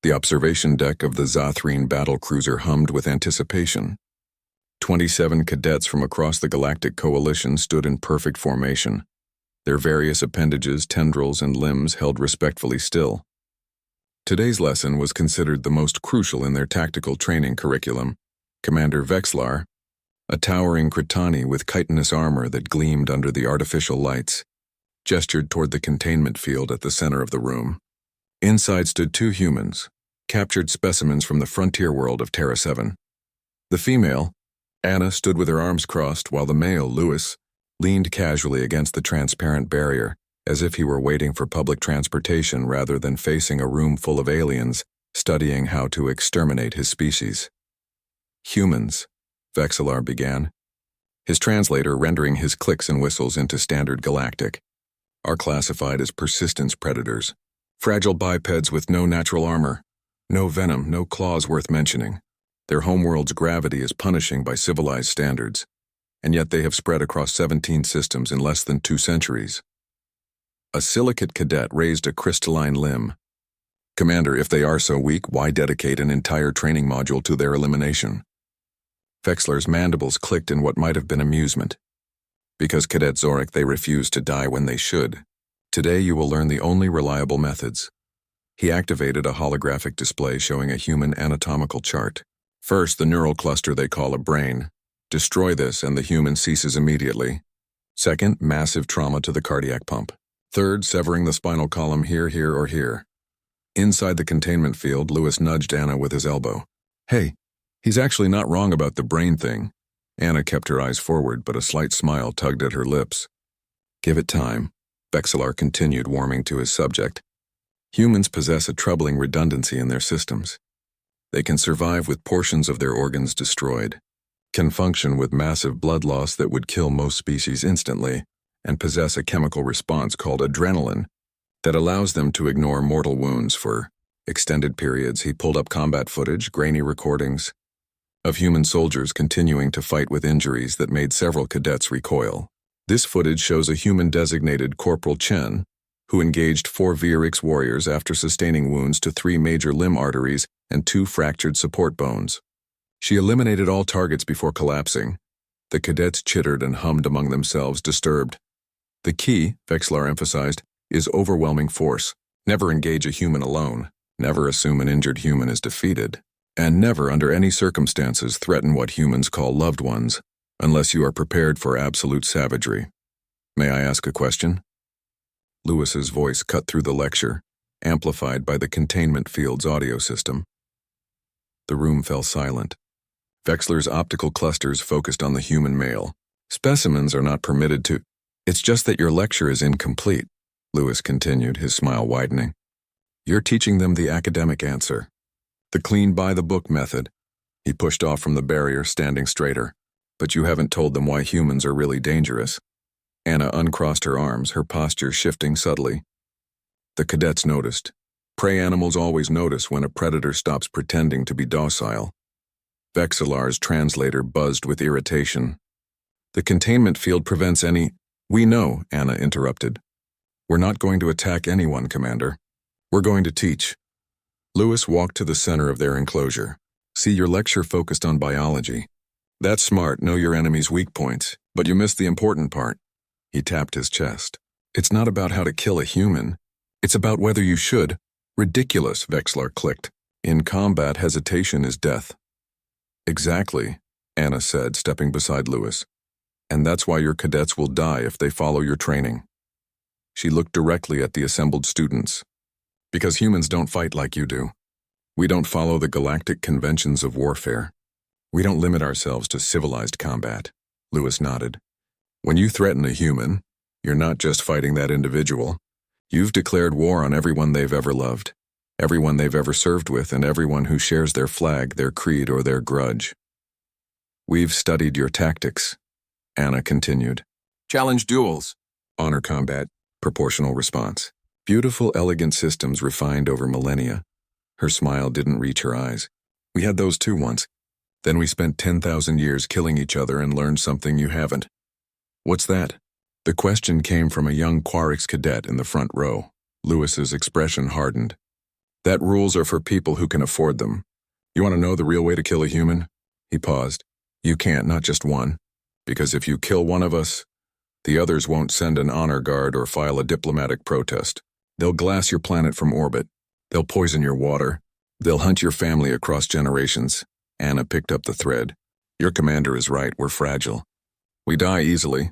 The observation deck of the Zathreen battlecruiser hummed with anticipation. 27 cadets from across the Galactic Coalition stood in perfect formation, their various appendages, tendrils, and limbs held respectfully still. Today's lesson was considered the most crucial in their tactical training curriculum. Commander Vexlar, a towering Cretani with chitinous armor that gleamed under the artificial lights, gestured toward the containment field at the center of the room. Inside stood two humans, captured specimens from the frontier world of Terra 7. The female, Anna, stood with her arms crossed, while the male, Louis, leaned casually against the transparent barrier, as if he were waiting for public transportation rather than facing a room full of aliens studying how to exterminate his species. Humans, Vexlar began, his translator rendering his clicks and whistles into standard galactic, are classified as persistence predators, fragile bipeds with no natural armor, no venom, no claws worth mentioning. Their homeworld's gravity is punishing by civilized standards, and yet they have spread across 17 systems in less than 2 centuries. A silicate cadet raised a crystalline limb. Commander, if they are so weak, why dedicate an entire training module to their elimination? Vexlar's mandibles clicked in what might have been amusement. Because Cadet Zorik, they refuse to die when they should. Today you will learn the only reliable methods. He activated a holographic display showing a human anatomical chart. First, the neural cluster they call a brain. Destroy this and the human ceases immediately. Second, massive trauma to the cardiac pump. Third, severing the spinal column here, or here. Inside the containment field, Louis nudged Anna with his elbow. Hey, he's actually not wrong about the brain thing. Anna kept her eyes forward, but a slight smile tugged at her lips. Give it time, Vexlar continued, warming to his subject. Humans possess a troubling redundancy in their systems. They can survive with portions of their organs destroyed, can function with massive blood loss that would kill most species instantly, and possess a chemical response called adrenaline that allows them to ignore mortal wounds for extended periods. He pulled up combat footage, grainy recordings, of human soldiers continuing to fight with injuries that made several cadets recoil. This footage shows a human designated Corporal Chen, who engaged 4 Vierix warriors after sustaining wounds to 3 major limb arteries and 2 fractured support bones. She eliminated all targets before collapsing. The cadets chittered and hummed among themselves, disturbed. The key, Vexlar emphasized, is overwhelming force. Never engage a human alone. Never assume an injured human is defeated. And never, under any circumstances, threaten what humans call loved ones, unless you are prepared for absolute savagery. May I ask a question? Louis's voice cut through the lecture, amplified by the containment field's audio system. The room fell silent. Vexlar's optical clusters focused on the human male. Specimens are not permitted to... It's just that your lecture is incomplete, Louis continued, his smile widening. You're teaching them the academic answer. The clean by-the-book method. He pushed off from the barrier, standing straighter. But you haven't told them why humans are really dangerous. Anna uncrossed her arms, her posture shifting subtly. The cadets noticed. Prey animals always notice when a predator stops pretending to be docile. Vexlar's translator buzzed with irritation. The containment field prevents any... We know, Anna interrupted. We're not going to attack anyone, Commander. We're going to teach. Louis walked to the center of their enclosure. See, your lecture focused on biology. That's smart, know your enemy's weak points, but you missed the important part. He tapped his chest. It's not about how to kill a human. It's about whether you should. Ridiculous, Vexlar clicked. In combat, hesitation is death. Exactly, Anna said, stepping beside Louis. And that's why your cadets will die if they follow your training. She looked directly at the assembled students. Because humans don't fight like you do. We don't follow the galactic conventions of warfare. We don't limit ourselves to civilized combat. Louis nodded. When you threaten a human, you're not just fighting that individual. You've declared war on everyone they've ever loved, everyone they've ever served with, and everyone who shares their flag, their creed, or their grudge. We've studied your tactics, Anna continued. Challenge duels. Honor combat. Proportional response. Beautiful, elegant systems refined over millennia. Her smile didn't reach her eyes. We had those too once. Then we spent 10,000 years killing each other and learned something you haven't. What's that? The question came from a young Quarix cadet in the front row. Louis's expression hardened. That rules are for people who can afford them. You want to know the real way to kill a human? He paused. You can't, not just one. Because if you kill one of us, the others won't send an honor guard or file a diplomatic protest. They'll glass your planet from orbit. They'll poison your water. They'll hunt your family across generations. Anna picked up the thread. Your commander is right, we're fragile. We die easily,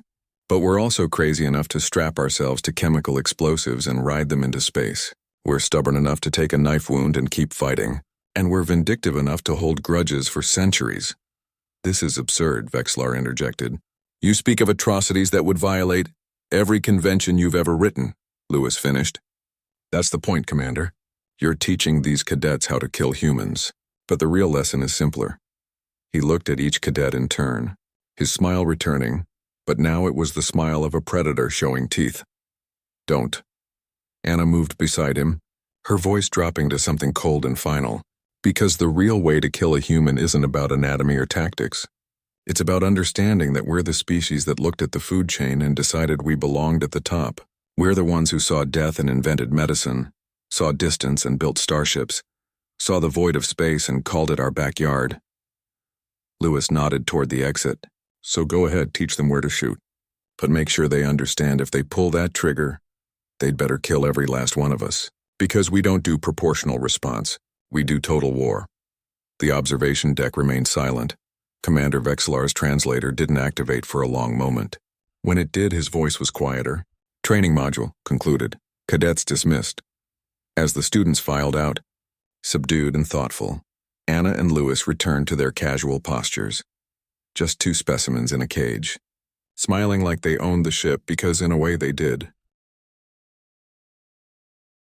but we're also crazy enough to strap ourselves to chemical explosives and ride them into space. We're stubborn enough to take a knife wound and keep fighting. And we're vindictive enough to hold grudges for centuries. This is absurd, Vexlar interjected. You speak of atrocities that would violate every convention you've ever written, Lewis finished. That's the point, Commander. You're teaching these cadets how to kill humans. But the real lesson is simpler. He looked at each cadet in turn, his smile returning, but now it was the smile of a predator showing teeth. Don't. Anna moved beside him, her voice dropping to something cold and final. Because the real way to kill a human isn't about anatomy or tactics. It's about understanding that we're the species that looked at the food chain and decided we belonged at the top. We're the ones who saw death and invented medicine, saw distance and built starships, saw the void of space and called it our backyard. Lewis nodded toward the exit. So go ahead, teach them where to shoot. But make sure they understand if they pull that trigger, they'd better kill every last one of us. Because we don't do proportional response, we do total war. The observation deck remained silent. Commander Vexlar's translator didn't activate for a long moment. When it did, his voice was quieter. Training module concluded. Cadets dismissed. As the students filed out, subdued and thoughtful, Anna and Lewis returned to their casual postures. Just two specimens in a cage, smiling like they owned the ship because in a way they did.